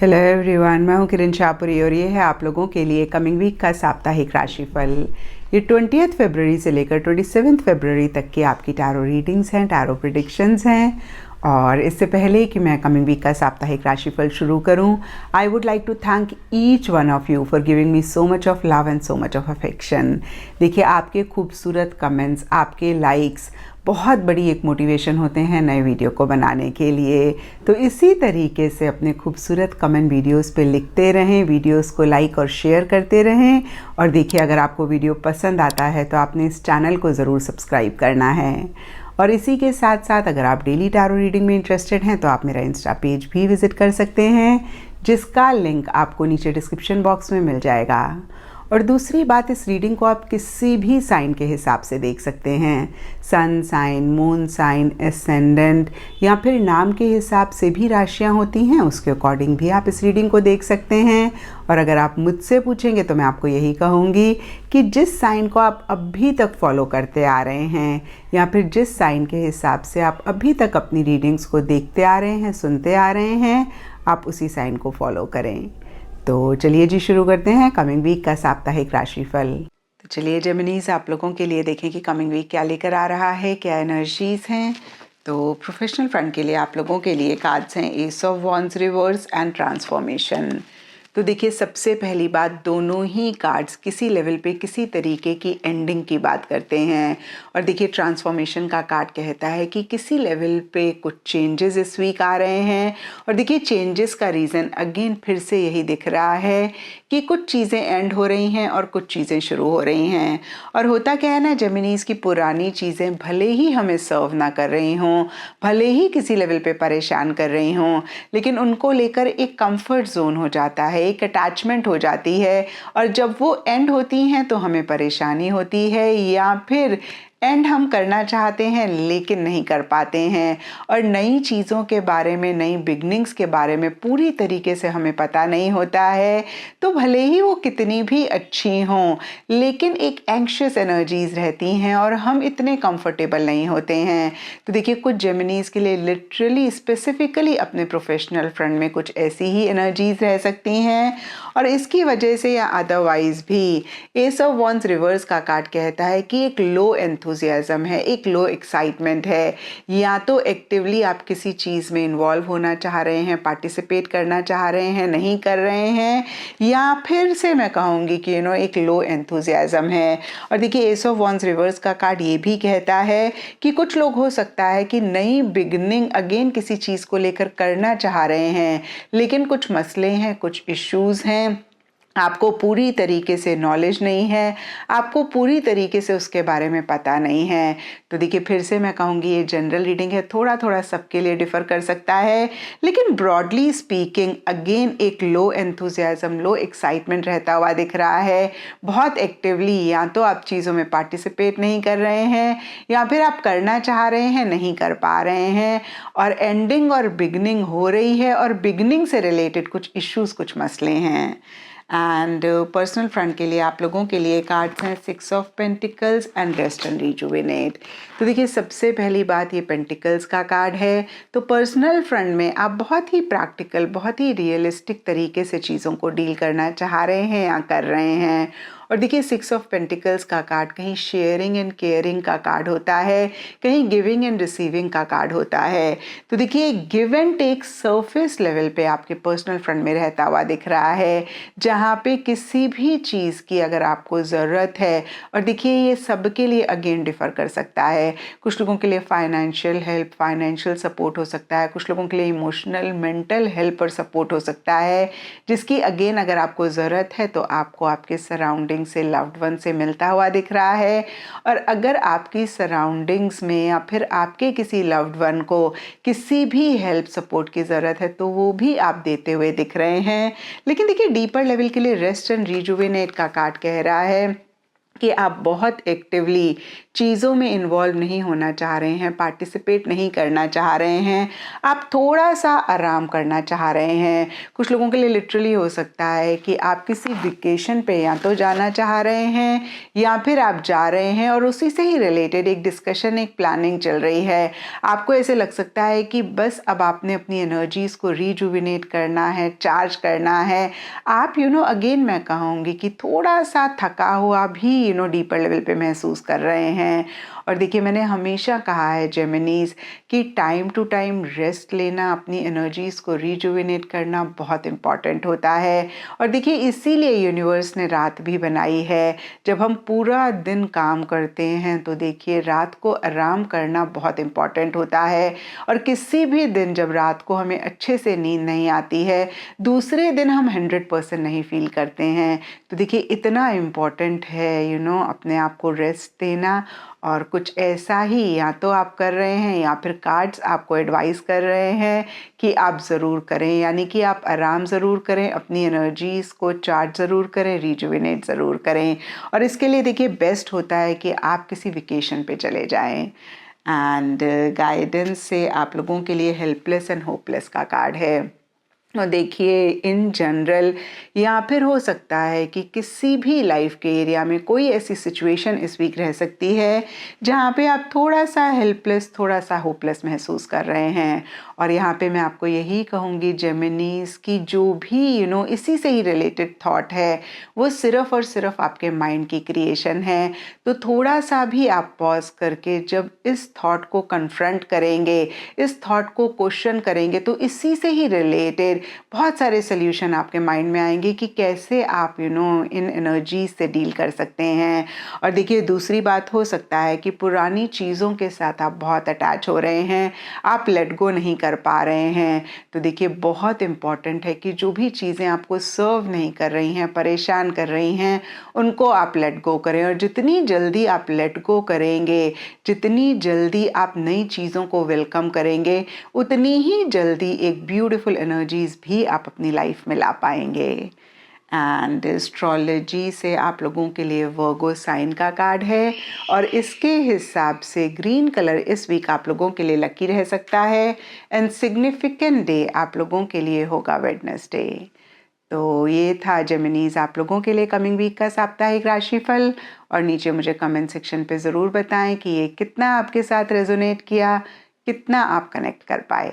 Hello everyone, मैं हूं किरण शाहपुरी और ये है आप लोगों के लिए कमिंग वीक का साप्ताहिक राशिफल। ये 20 फरवरी से लेकर 27 फरवरी तक की आपकी टैरो रीडिंग्स हैं, टैरो प्रेडिक्शंस हैं। और इससे पहले कि मैं कमिंग वीक का साप्ताहिक राशिफल शुरू करूं, I would like to thank each one of you for giving me so much of love and so much of affection. देखिए, आपके खूबसूरत कमेंट्स, आपके लाइक्स बहुत बड़ी एक मोटिवेशन होते हैं नए वीडियो को बनाने के लिए। तो इसी तरीके से अपने खूबसूरत कमेंट वीडियोस पे लिखते रहें, वीडियोस को लाइक और शेयर करते रहें। और देखिए, अगर आपको वीडियो पसंद आता है तो आपने इस चैनल को ज़रूर सब्सक्राइब करना है। और इसी के साथ साथ अगर आप डेली टैरो रीडिंग में इंटरेस्टेड हैं तो आप मेरा इंस्टा पेज भी विज़िट कर सकते हैं, जिसका लिंक आपको नीचे डिस्क्रिप्शन बॉक्स में मिल जाएगा। और दूसरी बात, इस रीडिंग को आप किसी भी साइन के हिसाब से देख सकते हैं। Sun sign, moon sign, ascendant या फिर नाम के हिसाब से भी राशियां होती हैं, उसके अकॉर्डिंग भी आप इस रीडिंग को देख सकते हैं। और अगर आप मुझसे पूछेंगे तो मैं आपको यही कहूँगी कि जिस साइन को आप अभी तक फॉलो करते आ रहे हैं या फिर जिस साइन के हिसाब से आप अभी तक अपनी रीडिंग्स को देखते आ रहे हैं, सुनते आ रहे हैं, आप उसी साइन को फॉलो करें। तो चलिए जी, शुरू करते हैं कमिंग वीक का साप्ताहिक राशिफल। तो चलिए जेमिनीज, आप लोगों के लिए देखें कि कमिंग वीक क्या लेकर आ रहा है, क्या एनर्जीज हैं। तो प्रोफेशनल फ्रंट के लिए आप लोगों के लिए कार्ड्स हैं S of wands reverse and transformation. तो देखिए, सबसे पहली बात, दोनों ही कार्ड्स किसी लेवल पे किसी तरीके की एंडिंग की बात करते हैं। और देखिए, ट्रांसफॉर्मेशन का कार्ड कहता है कि किसी लेवल पे कुछ चेंजेस इस वीक आ रहे हैं। और देखिए, चेंजेस का रीज़न अगेन फिर से यही दिख रहा है कि कुछ चीज़ें एंड हो रही हैं और कुछ चीज़ें शुरू हो रही हैं। और होता क्या है ना जेमिनीज़ की, पुरानी चीज़ें भले ही हमें सर्व ना कर रही हों, भले ही किसी लेवल पे परेशान कर रही हों, लेकिन उनको लेकर एक कंफर्ट जोन हो जाता है, एक अटैचमेंट हो जाती है। और जब वो एंड होती हैं तो हमें परेशानी होती है, या फिर एंड हम करना चाहते हैं लेकिन नहीं कर पाते हैं। और नई चीज़ों के बारे में, नई बिगनिंग्स के बारे में पूरी तरीके से हमें पता नहीं होता है। तो भले ही वो कितनी भी अच्छी हों, लेकिन एक एंग्शियस एनर्जीज रहती हैं और हम इतने कंफर्टेबल नहीं होते हैं। तो देखिए, कुछ जेमिनीज के लिए लिटरली स्पेसिफिकली अपने प्रोफेशनल फ्रंट में कुछ ऐसी ही एनर्जीज रह सकती हैं। और इसकी वजह से या अदरवाइज भी एस ऑफ वॉन्ड्स रिवर्स का कार्ड कहता है कि एक लो एंथुजियाज्म है, एक लो एक्साइटमेंट है। या तो एक्टिवली आप किसी चीज़ में इन्वॉल्व होना चाह रहे हैं, पार्टिसिपेट करना चाह रहे हैं, नहीं कर रहे हैं, या फिर से मैं कहूँगी कि एक लो एंथुजियाज्म है। और देखिए, एस ऑफ वॉन्ड्स रिवर्स का कार्ड ये भी कहता है कि कुछ लोग हो सकता है कि नई बिगनिंग अगेन किसी चीज़ को लेकर करना चाह रहे हैं, लेकिन कुछ मसले हैं, कुछ इश्यूज हैं, आपको पूरी तरीके से नॉलेज नहीं है, आपको पूरी तरीके से उसके बारे में पता नहीं है। तो देखिए, फिर से मैं कहूँगी ये जनरल रीडिंग है, थोड़ा थोड़ा सबके लिए डिफ़र कर सकता है, लेकिन ब्रॉडली स्पीकिंग अगेन एक लो एंथुजियाज्म, लो एक्साइटमेंट रहता हुआ दिख रहा है। बहुत एक्टिवली या तो आप चीज़ों में पार्टिसिपेट नहीं कर रहे हैं, या फिर आप करना चाह रहे हैं, नहीं कर पा रहे हैं। और एंडिंग और बिगनिंग हो रही है, और बिगनिंग से रिलेटेड कुछ इश्यूज़, कुछ मसले हैं। एंड पर्सनल फ्रंट के लिए आप लोगों के लिए कार्ड्स हैं 6 of pentacles and rest and rejuvenate. तो देखिए, सबसे पहली बात, ये पेंटिकल्स का कार्ड है। तो पर्सनल फ्रंट में आप बहुत ही प्रैक्टिकल, बहुत ही रियलिस्टिक तरीके से चीज़ों को डील करना चाह रहे हैं या कर रहे हैं। और देखिए, 6 ऑफ पेंटिकल्स का कार्ड कहीं शेयरिंग एंड केयरिंग का कार्ड होता है, कहीं गिविंग एंड रिसीविंग का कार्ड होता है। तो देखिए, give and take surface level पे आपके पर्सनल फ्रंट में रहता हुआ दिख रहा है, जहाँ पे किसी भी चीज़ की अगर आपको ज़रूरत है। और देखिए, ये सबके लिए अगेन डिफ़र कर सकता है। कुछ लोगों के लिए फाइनेंशियल हेल्प, फाइनेंशियल सपोर्ट हो सकता है, कुछ लोगों के लिए इमोशनल, मेंटल हेल्प और सपोर्ट हो सकता है, जिसकी अगेन अगर आपको ज़रूरत है तो आपको आपके सराउंडिंग से, लव्ड वन से मिलता हुआ दिख रहा है। और अगर आपकी सराउंडिंग्स में या फिर आपके किसी लव्ड वन को किसी भी हेल्प, सपोर्ट की ज़रूरत है तो वो भी आप देते हुए दिख रहे हैं। लेकिन देखिए, डीपर लेवल के लिए रेस्ट एंड रिजुविनेट का कार्ड कह रहा है कि आप बहुत एक्टिवली चीज़ों में इन्वॉल्व नहीं होना चाह रहे हैं, पार्टिसिपेट नहीं करना चाह रहे हैं, आप थोड़ा सा आराम करना चाह रहे हैं। कुछ लोगों के लिए लिटरली हो सकता है कि आप किसी वेकेशन पे या तो जाना चाह रहे हैं या फिर आप जा रहे हैं और उसी से ही रिलेटेड एक डिस्कशन, एक प्लानिंग चल रही है। आपको ऐसे लग सकता है कि बस अब आपने अपनी एनर्जीज़ को रिजुविनेट करना है, चार्ज करना है। आप अगेन मैं कहूँगी कि थोड़ा सा थका हुआ भी डीपर लेवल पे महसूस कर रहे हैं। और देखिए, मैंने हमेशा कहा है जेमिनीज कि टाइम टू टाइम रेस्ट लेना, अपनी एनर्जीज़ को रिजुविनेट करना बहुत इम्पॉर्टेंट होता है। और देखिए, इसीलिए यूनिवर्स ने रात भी बनाई है। जब हम पूरा दिन काम करते हैं तो देखिए रात को आराम करना बहुत इम्पॉर्टेंट होता है। और किसी भी दिन जब रात को हमें अच्छे से नींद नहीं आती है, दूसरे दिन हम 100% नहीं फील करते हैं। तो देखिए, इतना इम्पॉर्टेंट है अपने आप को रेस्ट देना। और कुछ ऐसा ही या तो आप कर रहे हैं या फिर कार्ड्स आपको एडवाइस कर रहे हैं कि आप ज़रूर करें, यानी कि आप आराम ज़रूर करें, अपनी एनर्जीज़ को चार्ज ज़रूर करें, रिजुविनेट ज़रूर करें। और इसके लिए देखिए बेस्ट होता है कि आप किसी वेकेशन पे चले जाएं। एंड गाइडेंस से आप लोगों के लिए हेल्पलेस एंड होपलेस का कार्ड है। और देखिए, इन जनरल या फिर हो सकता है कि किसी भी लाइफ के एरिया में कोई ऐसी सिचुएशन इस वीक रह सकती है जहाँ पे आप थोड़ा सा हेल्पलेस, थोड़ा सा होपलेस महसूस कर रहे हैं। और यहाँ पे मैं आपको यही कहूँगी जेमिनीज की जो भी इसी से ही रिलेटेड थॉट है वो सिर्फ और सिर्फ आपके माइंड की क्रिएशन है। तो थोड़ा सा भी आप पॉज करके जब इस थॉट को कन्फ्रंट करेंगे, इस थॉट को क्वेश्चन करेंगे, तो इसी से ही रिलेटेड बहुत सारे सल्यूशन आपके माइंड में आएंगे कि कैसे आप इन एनर्जी से डील कर सकते हैं। और देखिए, दूसरी बात हो सकता है कि पुरानी चीज़ों के साथ आप बहुत अटैच हो रहे हैं, आप लेट गो नहीं कर पा रहे हैं। तो देखिए, बहुत इम्पॉर्टेंट है कि जो भी चीज़ें आपको सर्व नहीं कर रही हैं, परेशान कर रही हैं, उनको आप लेट गो करें। और जितनी जल्दी आप लेट गो करेंगे, जितनी जल्दी आप नई चीज़ों को वेलकम करेंगे, उतनी ही जल्दी एक ब्यूटीफुल एनर्जीज भी आप अपनी लाइफ में ला पाएंगे। एंड एस्ट्रोलॉजी से आप लोगों के लिए वर्गो साइन का कार्ड है और इसके हिसाब से ग्रीन कलर इस वीक आप लोगों के लिए लकी रह सकता है। एंड सिग्निफिकेंट डे आप लोगों के लिए होगा वेडनेसडे। तो ये था जेमिनीज आप लोगों के लिए कमिंग वीक का साप्ताहिक राशिफल। और नीचे मुझे कमेंट सेक्शन पे ज़रूर बताएं कि ये कितना आपके साथ रेजोनेट किया, कितना आप कनेक्ट कर पाए।